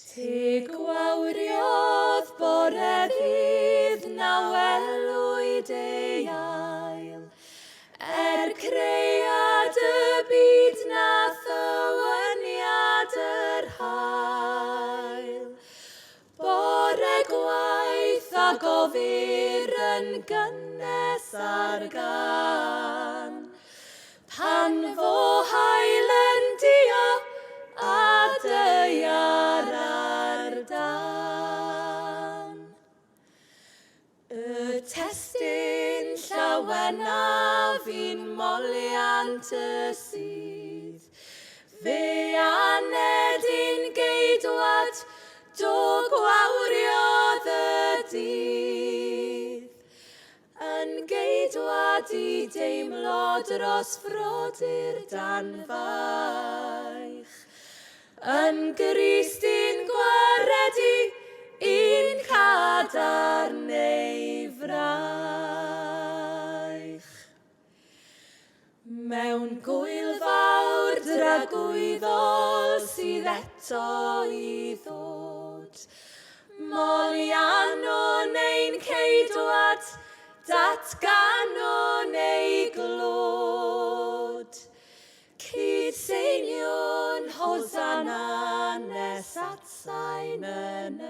Teg Wawriodd bore ddydd na welwyd ei ail, creiad y byd na thywyniad yr hael. Bore gwaith a gofir yn gynnes ar gan, pan fo hael yn dio a deiar ar dan. Y testyn llawenaf fi'n moliant y sydd, fe aned i'n geidwad do gwawriodd y dydd. Yn geidwad i deimlo dros frodyr danfaich, yn gristyn gwaredu un cadar neu fraich. Mewn gwyl fawr dragwyddol sydd eto i ddod, moliano neu'n ceidwad, datgano neu glod. Cyd seinion hosanna nes at sain yn